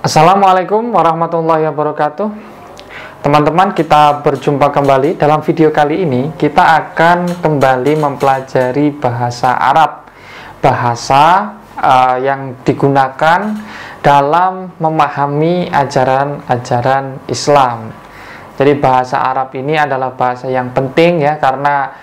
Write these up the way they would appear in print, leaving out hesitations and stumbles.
Assalamualaikum warahmatullahi wabarakatuh. Teman-teman, kita berjumpa kembali. Dalam video kali ini kita akan kembali mempelajari bahasa Arab, bahasa yang digunakan dalam memahami ajaran-ajaran Islam. Jadi bahasa Arab ini adalah bahasa yang penting ya, karena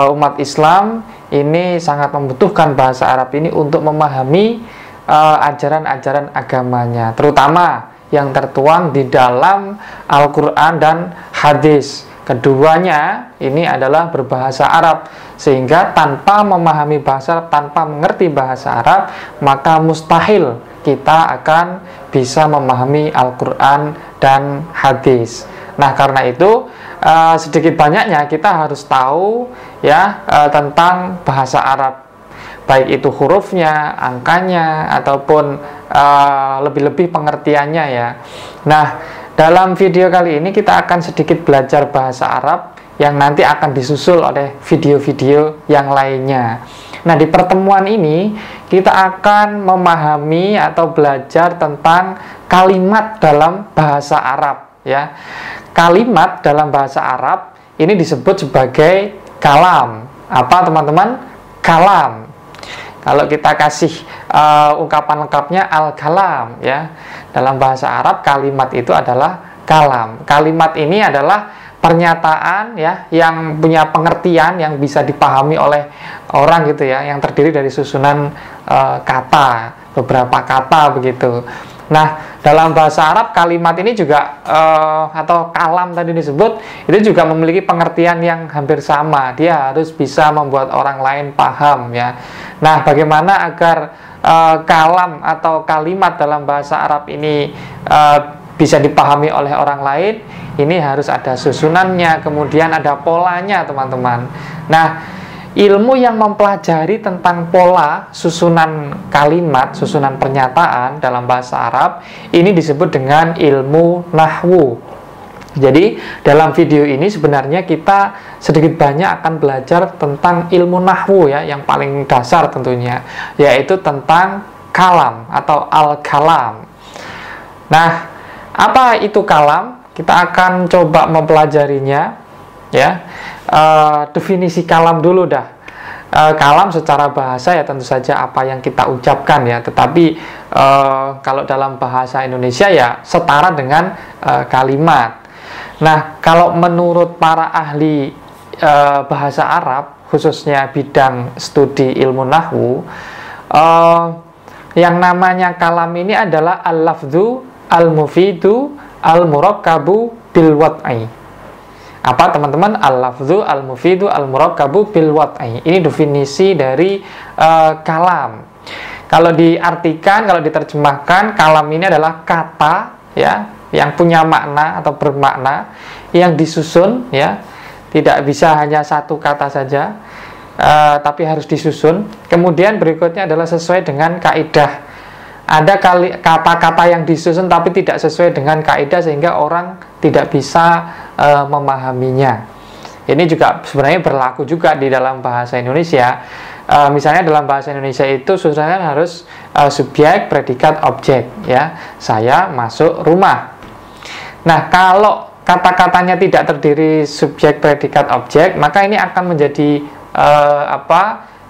umat Islam ini sangat membutuhkan bahasa Arab ini untuk memahami ajaran-ajaran agamanya, terutama yang tertuang di dalam Al-Quran dan hadis. Keduanya ini adalah berbahasa Arab, sehingga tanpa memahami bahasa Arab, tanpa mengerti bahasa Arab, maka mustahil kita akan bisa memahami Al-Quran dan hadis. Nah, karena itu sedikit banyaknya kita harus tahu ya tentang bahasa Arab, baik itu hurufnya, angkanya, ataupun lebih-lebih pengertiannya ya. Nah, dalam video kali ini kita akan sedikit belajar bahasa Arab yang nanti akan disusul oleh video-video yang lainnya. Nah, di pertemuan ini kita akan memahami atau belajar tentang kalimat dalam bahasa Arab ya. Kalimat dalam bahasa Arab ini disebut sebagai kalam. Apa teman-teman? Kalam. Kalau kita kasih ungkapan lengkapnya al-kalam ya. Dalam bahasa Arab kalimat itu adalah kalam. Kalimat ini adalah pernyataan ya yang punya pengertian yang bisa dipahami oleh orang gitu ya, yang terdiri dari susunan kata, beberapa kata begitu. Nah, dalam bahasa Arab kalimat ini juga atau kalam tadi disebut itu juga memiliki pengertian yang hampir sama. Dia harus bisa membuat orang lain paham ya. Nah, bagaimana agar kalam atau kalimat dalam bahasa Arab ini bisa dipahami oleh orang lain? Ini harus ada susunannya, kemudian ada polanya, teman-teman. Nah, ilmu yang mempelajari tentang pola susunan kalimat, susunan pernyataan dalam bahasa Arab ini disebut dengan ilmu nahwu. Jadi dalam video ini sebenarnya kita sedikit banyak akan belajar tentang ilmu nahwu ya, yang paling dasar tentunya, yaitu tentang kalam atau al-kalam. Nah, apa itu kalam? Kita akan coba mempelajarinya ya. Definisi kalam dulu dah. Kalam secara bahasa ya tentu saja apa yang kita ucapkan ya, tetapi kalau dalam bahasa Indonesia ya setara dengan kalimat. Nah, kalau menurut para ahli bahasa Arab, khususnya bidang studi ilmu nahwu, yang namanya kalam ini adalah al-lafdhu al-mufidu al-murakkabu bil wad'i. Apa teman-teman? Al-lafdhu al-mufidu al-murakkabu bil wad'i. Ini definisi dari kalam. Kalau diartikan, kalau diterjemahkan, kalam ini adalah kata ya yang punya makna atau bermakna, yang disusun ya, tidak bisa hanya satu kata saja, tapi harus disusun. Kemudian berikutnya adalah sesuai dengan kaidah. Ada kata-kata yang disusun tapi tidak sesuai dengan kaidah sehingga orang tidak bisa memahaminya. Ini juga sebenarnya berlaku juga di dalam bahasa Indonesia. Misalnya dalam bahasa Indonesia itu susunannya harus subjek, predikat, objek ya. Saya masuk rumah. Nah, kalau kata-katanya tidak terdiri subjek, predikat, objek, maka ini akan menjadi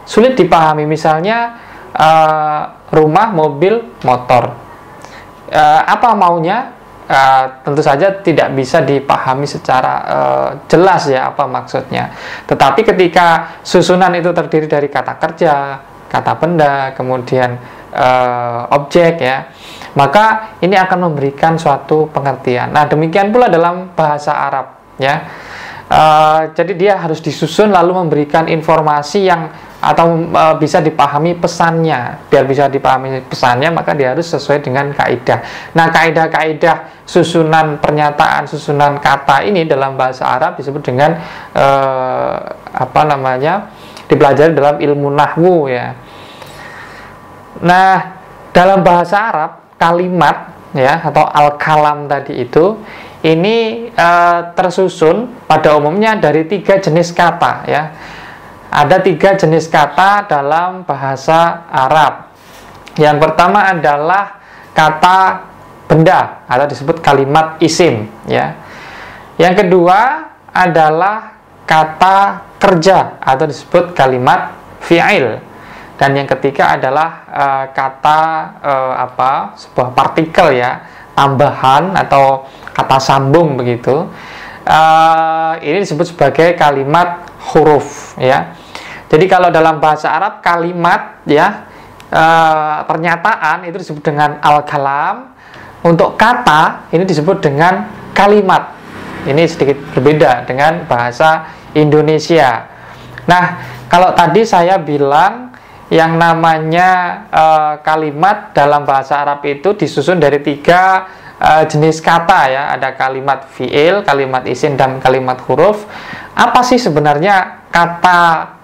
sulit dipahami. Misalnya rumah, mobil, motor. Apa maunya? Tentu saja tidak bisa dipahami secara jelas ya apa maksudnya. Tetapi ketika susunan itu terdiri dari kata kerja, kata benda, kemudian objek ya, maka ini akan memberikan suatu pengertian. Nah, demikian pula dalam bahasa Arab ya. Jadi dia harus disusun lalu memberikan informasi yang atau bisa dipahami pesannya. Biar bisa dipahami pesannya, maka dia harus sesuai dengan kaidah. Nah, kaidah-kaidah susunan pernyataan, susunan kata ini dalam bahasa Arab disebut dengan dipelajari dalam ilmu nahwu ya. Nah, dalam bahasa Arab kalimat ya atau al-kalam tadi itu ini tersusun pada umumnya dari 3 jenis kata ya. Ada 3 jenis kata dalam bahasa Arab. Yang pertama adalah kata benda atau disebut kalimat isim, ya. Yang kedua adalah kata kerja atau disebut kalimat fi'il. Dan yang ketiga adalah sebuah partikel, ya, tambahan atau kata sambung begitu. Ini disebut sebagai kalimat huruf, ya. Jadi kalau dalam bahasa Arab kalimat, ya, pernyataan itu disebut dengan al-kalam. Untuk kata ini disebut dengan kalimat. Ini sedikit berbeda dengan bahasa Indonesia. Nah, kalau tadi saya bilang yang namanya kalimat dalam bahasa Arab itu disusun dari 3 jenis kata, ya. Ada kalimat fi'il, kalimat isim, dan kalimat huruf. Apa sih sebenarnya kata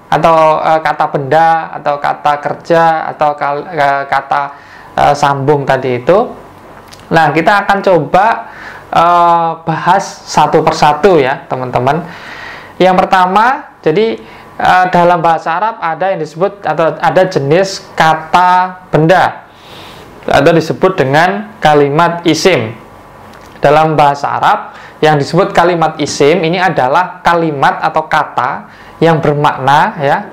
atau kata benda atau kata kerja atau kata sambung tadi itu? Nah, kita akan coba bahas satu persatu, ya, teman-teman. Yang pertama, jadi dalam bahasa Arab ada yang disebut atau ada jenis kata benda atau disebut dengan kalimat isim. Dalam bahasa Arab yang disebut kalimat isim ini adalah kalimat atau kata yang bermakna, ya,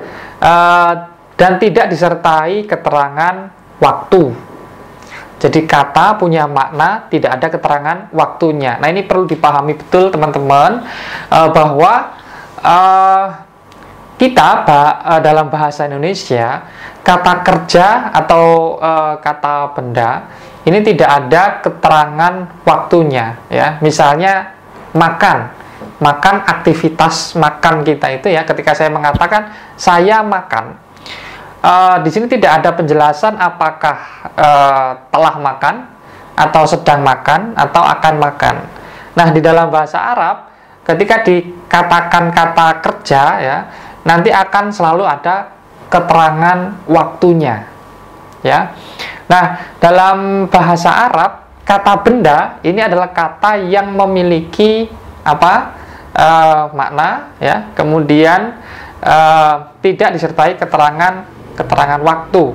dan tidak disertai keterangan waktu. Jadi kata punya makna, tidak ada keterangan waktunya. Nah, ini perlu dipahami betul, teman-teman, bahwa kita dalam bahasa Indonesia kata kerja atau kata benda ini tidak ada keterangan waktunya, ya. Misalnya makan aktivitas makan kita itu, ya. Ketika saya mengatakan saya makan, di sini tidak ada penjelasan apakah telah makan atau sedang makan atau akan makan. Nah, di dalam bahasa Arab ketika dikatakan kata kerja, ya, nanti akan selalu ada keterangan waktunya, ya. Nah, dalam bahasa Arab kata benda ini adalah kata yang memiliki makna, ya, kemudian tidak disertai keterangan waktu,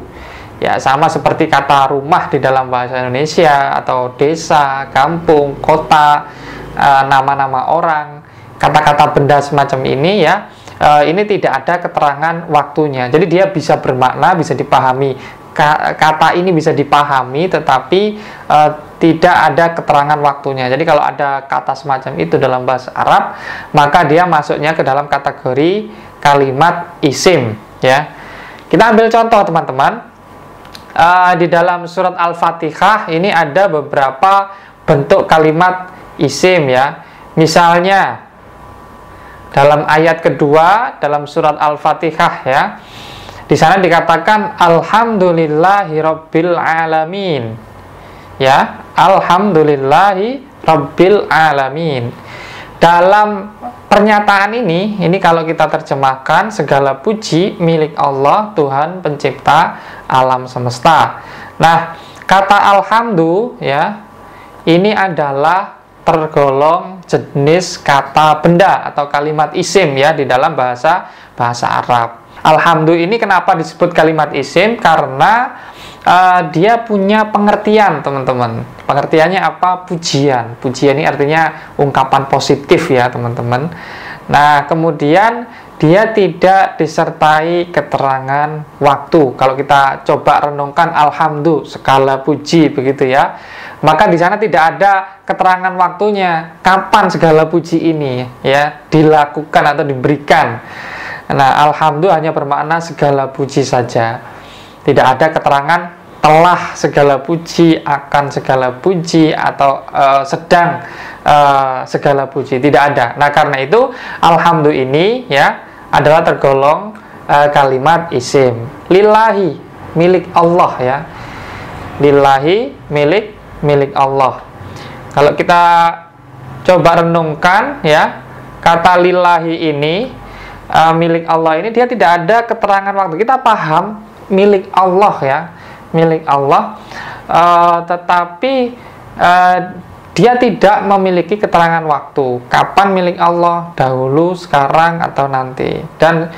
ya. Sama seperti kata rumah di dalam bahasa Indonesia atau desa, kampung, kota, nama-nama orang, kata-kata benda semacam ini, ya. Ini tidak ada keterangan waktunya. Jadi dia bisa bermakna, bisa dipahami. Kata ini bisa dipahami, tetapi tidak ada keterangan waktunya. Jadi kalau ada kata semacam itu dalam bahasa Arab, maka dia masuknya ke dalam kategori kalimat isim, ya. Kita ambil contoh, teman-teman. Di dalam surat Al-Fatihah ini ada beberapa bentuk kalimat isim, ya. Misalnya dalam ayat kedua dalam surat Al-Fatihah, ya, di sana dikatakan alhamdulillahirabbil alamin, ya, alhamdulillahirabbil alamin. Dalam pernyataan ini kalau kita terjemahkan, segala puji milik Allah, Tuhan pencipta alam semesta. Nah, kata alhamdu, ya, ini adalah tergolong jenis kata benda atau kalimat isim, ya, di dalam bahasa Arab. Alhamdu ini kenapa disebut kalimat isim? Karena dia punya pengertian, teman-teman. Pengertiannya apa? Pujian. Pujian ini artinya ungkapan positif, ya, teman-teman. Nah, kemudian dia tidak disertai keterangan waktu. Kalau kita coba renungkan alhamdu, segala puji, begitu, ya, maka di sana tidak ada keterangan waktunya kapan segala puji ini, ya, dilakukan atau diberikan. Nah, alhamdulillah hanya bermakna segala puji saja. Tidak ada keterangan telah segala puji, akan segala puji, atau sedang segala puji. Tidak ada. Nah, karena itu alhamdulillah ini, ya, adalah tergolong kalimat isim. Lillahi, milik Allah, ya. Lillahi, milik Allah. Kalau kita coba renungkan, ya, kata lillahi ini, milik Allah ini, dia tidak ada keterangan waktu. Kita paham milik Allah, ya, milik Allah, tetapi dia tidak memiliki keterangan waktu. Kapan milik Allah? Dahulu, sekarang, atau nanti. Dan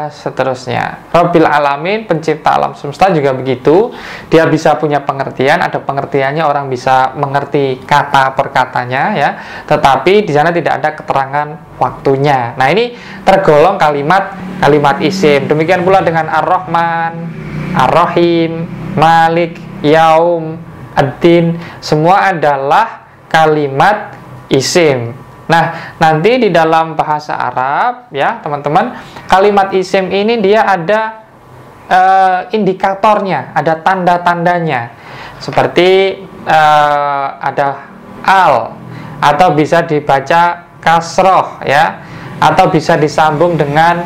seterusnya. Rabbil alamin, pencipta alam semesta juga begitu. Dia bisa punya pengertian, ada pengertiannya, orang bisa mengerti kata per katanya ya. Tetapi di sana tidak ada keterangan waktunya. Nah, ini tergolong kalimat isim. Demikian pula dengan Ar-Rahman, Ar-Rahim, Malik, Yaum, Ad-Din, semua adalah kalimat isim. Nah, nanti di dalam bahasa Arab ya teman-teman, kalimat isim ini dia ada indikatornya, ada tanda-tandanya. Seperti ada al, atau bisa dibaca kasroh ya, atau bisa disambung dengan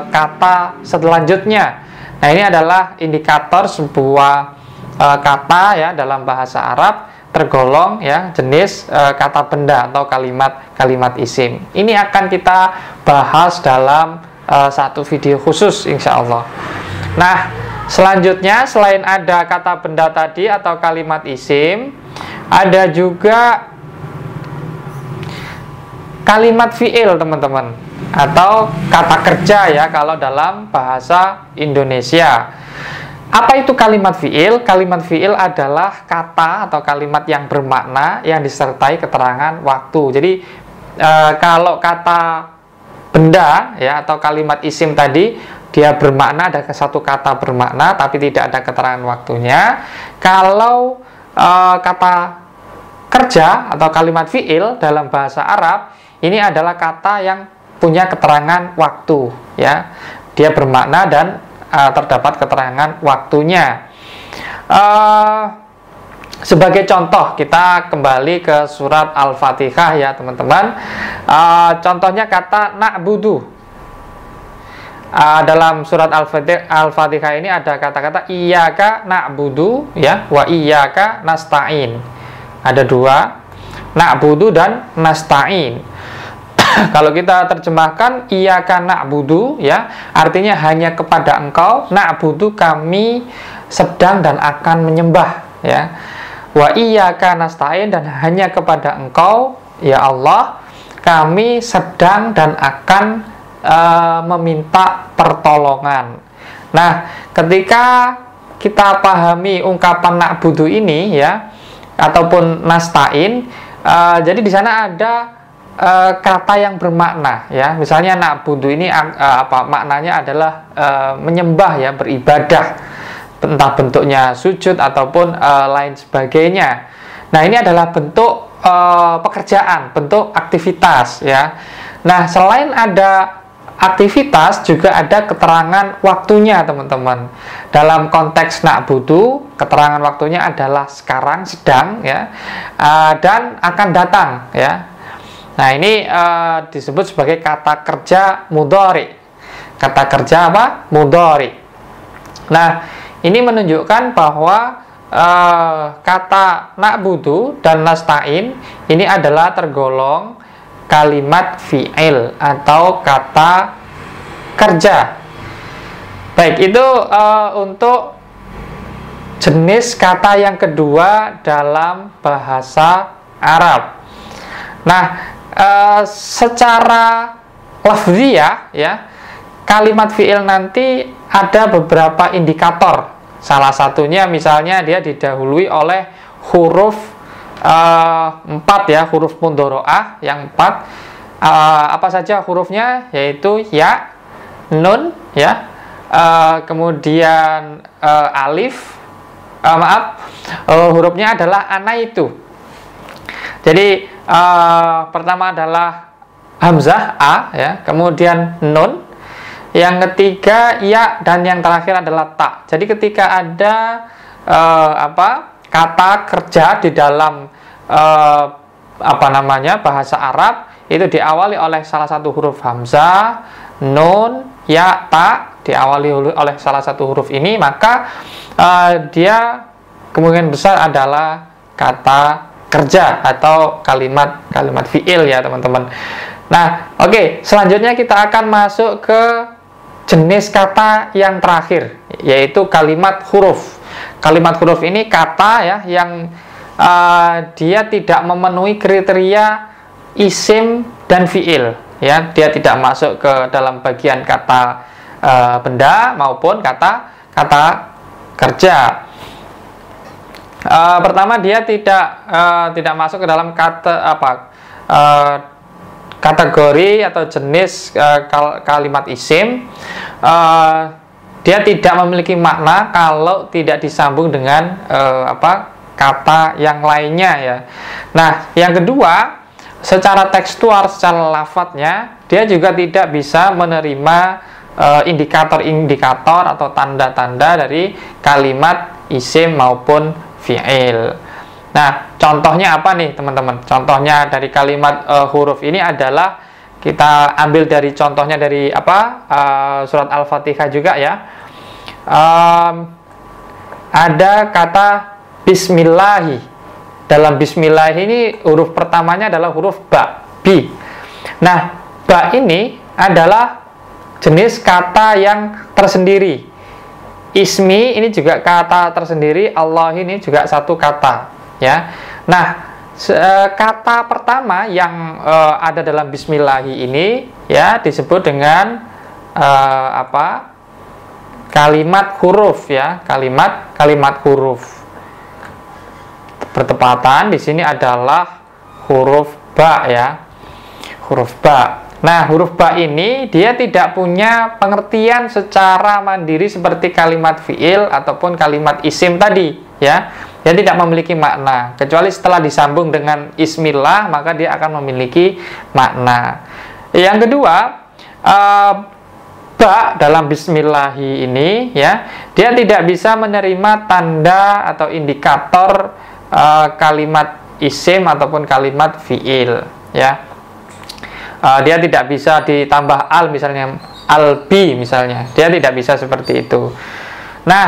kata selanjutnya. Nah, ini adalah indikator sebuah kata ya dalam bahasa Arab tergolong ya jenis kata benda atau kalimat isim. Ini akan kita bahas dalam satu video khusus insya Allah. Nah, selanjutnya selain ada kata benda tadi atau kalimat isim, ada juga kalimat fi'il teman-teman, atau kata kerja ya kalau dalam bahasa Indonesia. Apa itu kalimat fi'il? Kalimat fi'il adalah kata atau kalimat yang bermakna yang disertai keterangan waktu. Jadi kalau kata benda ya atau kalimat isim tadi dia bermakna, ada satu kata bermakna tapi tidak ada keterangan waktunya. Kalau kata kerja atau kalimat fi'il dalam bahasa Arab ini adalah kata yang punya keterangan waktu ya. Dia bermakna dan terdapat keterangan waktunya. Sebagai contoh, kita kembali ke surat Al-Fatihah ya teman-teman. Contohnya kata na'budu. Dalam surat Al-Fatihah ini ada kata-kata iyyaka na'budu ya, wa iyyaka nasta'in. Ada dua, na'budu dan nasta'in. Kalau kita terjemahkan iyyaka na'budu ya, artinya hanya kepada engkau, na'budu kami sedang dan akan menyembah ya. Wa iyyaka nasta'in, dan hanya kepada engkau ya Allah kami sedang dan akan meminta pertolongan. Nah, ketika kita pahami ungkapan na'budu ini ya ataupun nasta'in, jadi di sana ada kata yang bermakna ya. Misalnya na'budu ini maknanya adalah menyembah ya, beribadah, entah bentuknya sujud ataupun lain sebagainya. Nah, ini adalah bentuk pekerjaan, bentuk aktivitas ya. Nah, selain ada aktivitas juga ada keterangan waktunya teman-teman. Dalam konteks na'budu, keterangan waktunya adalah sekarang, sedang ya, dan akan datang ya. Nah, ini disebut sebagai kata kerja mudhari. Kata kerja apa? Mudhari. Nah, ini menunjukkan bahwa kata na'budu dan nasta'in ini adalah tergolong kalimat fi'il atau kata kerja. Baik, itu untuk jenis kata yang kedua dalam bahasa Arab. Nah, secara lafziyah ya, kalimat fi'il nanti ada beberapa indikator. Salah satunya misalnya dia didahului oleh huruf 4 ya, huruf mudhoro'ah yang 4. Apa saja hurufnya? Yaitu ya, nun ya, kemudian alif, hurufnya adalah ana itu. Jadi pertama adalah hamzah a ya, kemudian nun, yang ketiga ya, dan yang terakhir adalah ta. Jadi ketika ada kata kerja di dalam bahasa Arab itu diawali oleh salah satu huruf hamzah, nun, ya, ta, diawali oleh salah satu huruf ini, maka dia kemungkinan besar adalah kata kerja atau kalimat fi'il ya teman-teman. Nah, oke, selanjutnya kita akan masuk ke jenis kata yang terakhir, yaitu kalimat huruf. Kalimat huruf ini kata ya yang dia tidak memenuhi kriteria isim dan fi'il ya, dia tidak masuk ke dalam bagian kata benda maupun kata kerja. Pertama, dia tidak masuk ke dalam kategori atau jenis kalimat isim. Dia tidak memiliki makna kalau tidak disambung dengan kata yang lainnya, ya. Nah, yang kedua, secara tekstual, secara lafadznya, dia juga tidak bisa menerima indikator-indikator atau tanda-tanda dari kalimat isim maupun fi'il. Nah, contohnya apa nih, teman-teman? Contohnya dari kalimat huruf ini adalah, kita ambil dari contohnya dari surat Al-Fatihah juga, ya. Ada kata bismillahi. Dalam bismillah ini huruf pertamanya adalah huruf ba, bi. Nah, ba ini adalah jenis kata yang tersendiri. Ismi ini juga kata tersendiri, Allah ini juga satu kata, ya. Nah, kata pertama yang ada dalam bismillahi ini, ya, disebut dengan kalimat huruf, ya, kalimat huruf. Bertepatan di sini adalah huruf ba, ya, huruf ba. Nah, huruf ba ini dia tidak punya pengertian secara mandiri seperti kalimat fi'il ataupun kalimat isim tadi, ya. Dia tidak memiliki makna, kecuali setelah disambung dengan ismillah, maka dia akan memiliki makna. Yang kedua, ba dalam bismillahi ini, ya, dia tidak bisa menerima tanda atau indikator kalimat isim ataupun kalimat fi'il, ya. Dia tidak bisa ditambah al, misalnya albi misalnya, dia tidak bisa seperti itu. Nah,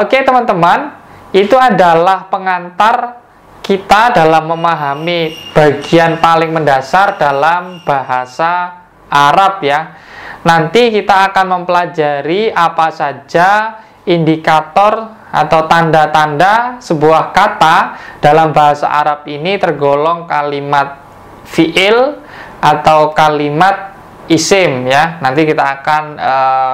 oke, teman-teman, itu adalah pengantar kita dalam memahami bagian paling mendasar dalam bahasa Arab, ya. Nanti kita akan mempelajari apa saja indikator atau tanda-tanda sebuah kata dalam bahasa Arab ini tergolong kalimat fi'il atau kalimat isim, ya. Nanti kita akan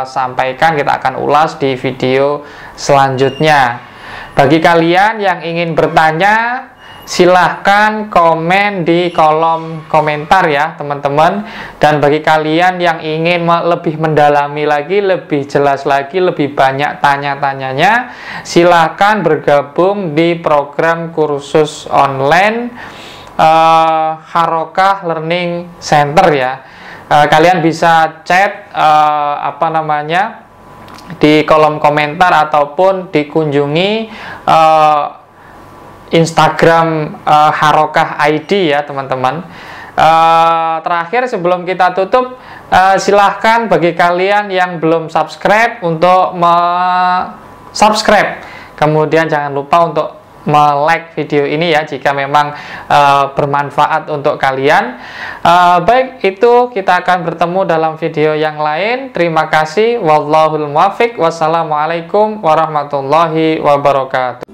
sampaikan, kita akan ulas di video selanjutnya. Bagi kalian yang ingin bertanya, silahkan komen di kolom komentar, ya, teman-teman. Dan bagi kalian yang ingin lebih mendalami lagi, lebih jelas lagi, lebih banyak tanya-tanyanya, silahkan bergabung di program kursus online Harokah Learning Center, ya. Kalian bisa chat di kolom komentar ataupun dikunjungi Instagram Harokah ID, ya, teman-teman. Terakhir, sebelum kita tutup, silahkan bagi kalian yang belum subscribe untuk subscribe. Kemudian jangan lupa untuk like video ini, ya, jika memang bermanfaat untuk kalian. Baik, itu kita akan bertemu dalam video yang lain. Terima kasih. Wallahul muwaffiq. Wassalamualaikum warahmatullahi wabarakatuh.